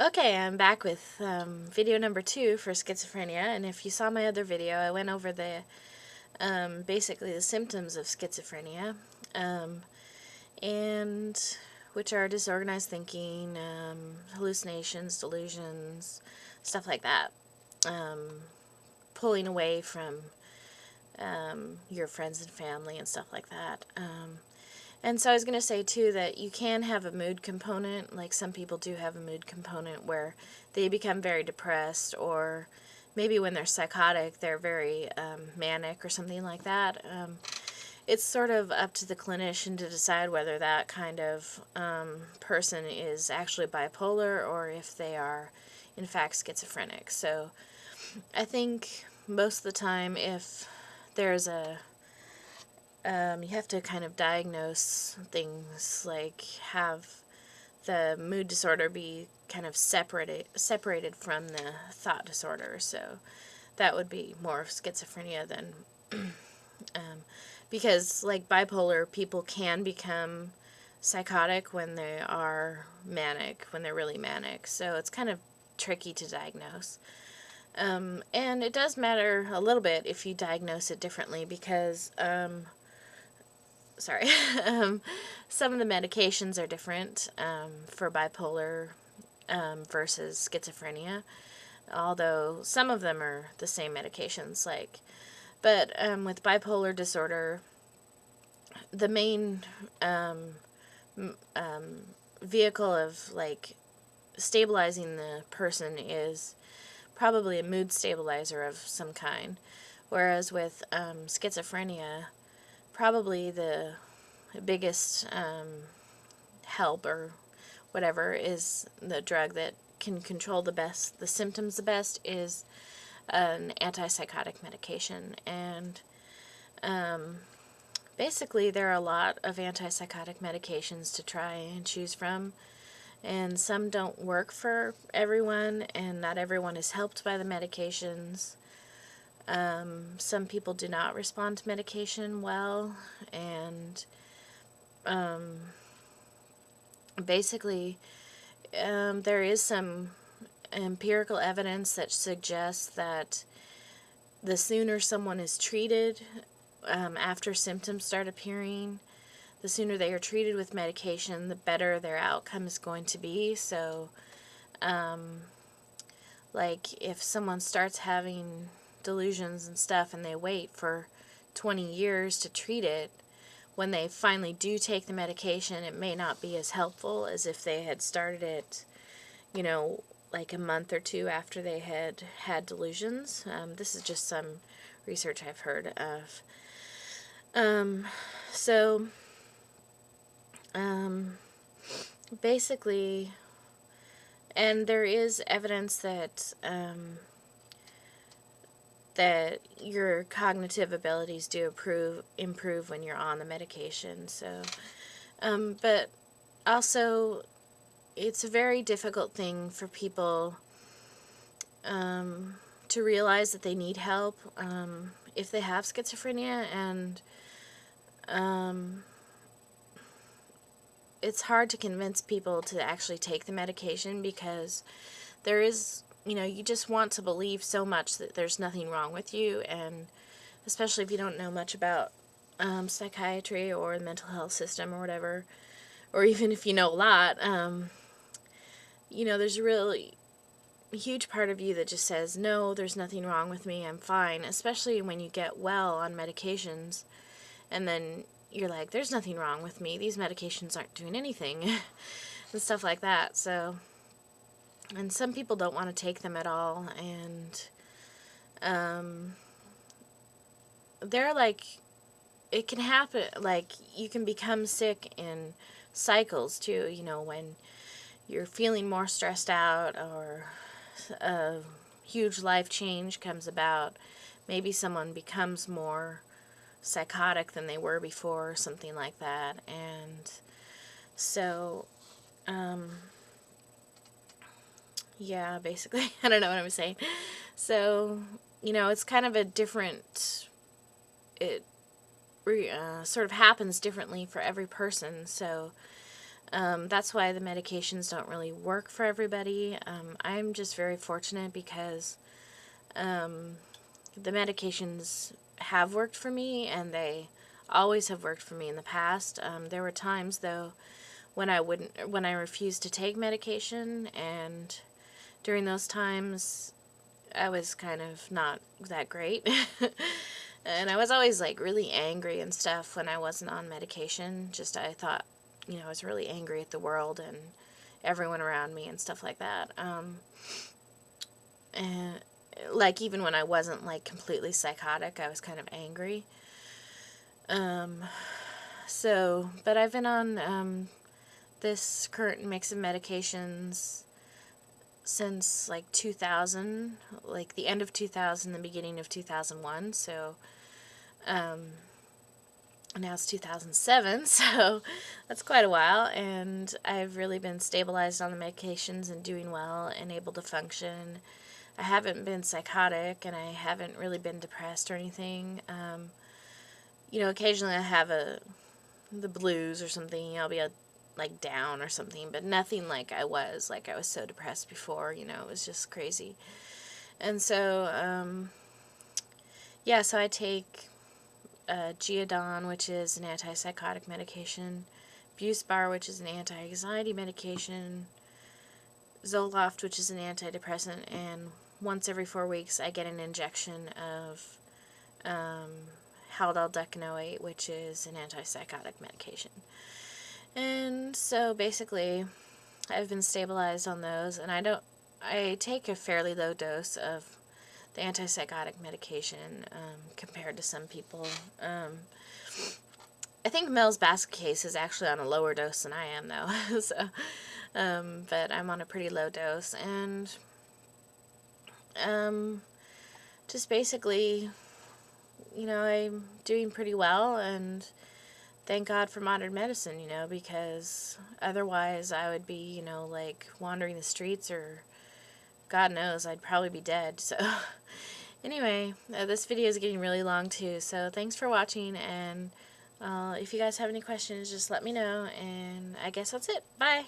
Okay, I'm back with video number 2 for schizophrenia, and if you saw my other video, I went over the basically the symptoms of schizophrenia, um, and which are disorganized thinking, hallucinations, delusions, stuff like that, pulling away from your friends and family and stuff like that. And so I was going to say, too, that you can have a mood component, like some people do have a mood component where they become very depressed, or maybe when they're psychotic, they're very manic or something like that. It's sort of up to the clinician to decide whether that kind of person is actually bipolar or if they are, in fact, schizophrenic. So I think most of the time, if there's you have to kind of diagnose things, like have the mood disorder be kind of separated from the thought disorder. So that would be more of schizophrenia than because like bipolar people can become psychotic when they are manic, when they're really manic. So it's kind of tricky to diagnose. And it does matter a little bit if you diagnose it differently because sorry, some of the medications are different for bipolar versus schizophrenia, although some of them are the same medications. But with bipolar disorder, the main vehicle of stabilizing the person is probably a mood stabilizer of some kind, whereas with schizophrenia, probably the biggest help or whatever is the drug that can control the symptoms the best is an antipsychotic medication. And basically there are a lot of antipsychotic medications to try and choose from, and some don't work for everyone, and not everyone is helped by the medications. Some people do not respond to medication well, and basically there is some empirical evidence that suggests that the sooner someone is treated after symptoms start appearing, the sooner they are treated with medication, the better their outcome is going to be. So like if someone starts having delusions and stuff and they wait for 20 years to treat it, when they finally do take the medication, it may not be as helpful as if they had started it, like a month or two after they had had delusions. This is just some research I've heard of. So basically, and there is evidence that that your cognitive abilities do improve when you're on the medication. So, but also, it's a very difficult thing for people to realize that they need help if they have schizophrenia, and it's hard to convince people to actually take the medication because there is, you just want to believe so much that there's nothing wrong with you, and especially if you don't know much about psychiatry or the mental health system or whatever, or even if you know a lot, there's a really huge part of you that just says, no, there's nothing wrong with me, I'm fine, especially when you get well on medications, and then you're like, there's nothing wrong with me, these medications aren't doing anything, and stuff like that. So, and some people don't want to take them at all, and they're like, it can happen, like, you can become sick in cycles too, when you're feeling more stressed out, or a huge life change comes about, maybe someone becomes more psychotic than they were before, or something like that. And so yeah, basically, I don't know what I'm saying. So, it's kind of a different, it sort of happens differently for every person. So That's why the medications don't really work for everybody. I'm just very fortunate because the medications have worked for me, and they always have worked for me in the past. There were times, though, when I refused to take medication, and during those times, I was kind of not that great. And I was always, like, really angry and stuff when I wasn't on medication. Just, I thought, I was really angry at the world and everyone around me and stuff like that. And, like, even when I wasn't, like, completely psychotic, I was kind of angry. But I've been on, this current mix of medications since, like, 2000, like, the end of 2000, the beginning of 2001, so, now it's 2007, so that's quite a while, and I've really been stabilized on the medications and doing well and able to function. I haven't been psychotic, and I haven't really been depressed or anything. Occasionally I have the blues or something. I'll be like down or something, but nothing like I was so depressed before. It was just crazy. And so, yeah, so I take Geodon, which is an antipsychotic medication, Buspar, which is an anti-anxiety medication, Zoloft, which is an antidepressant, and once every 4 weeks I get an injection of haldol-decanoate, which is an antipsychotic medication. And so basically, I've been stabilized on those, and I take a fairly low dose of the antipsychotic medication compared to some people. I think Mel's basket case is actually on a lower dose than I am, though. So, but I'm on a pretty low dose, and just basically, I'm doing pretty well, and thank God for modern medicine, because otherwise I would be, like, wandering the streets, or God knows, I'd probably be dead. So anyway, this video is getting really long too, so thanks for watching, and if you guys have any questions, just let me know, and I guess that's it. Bye!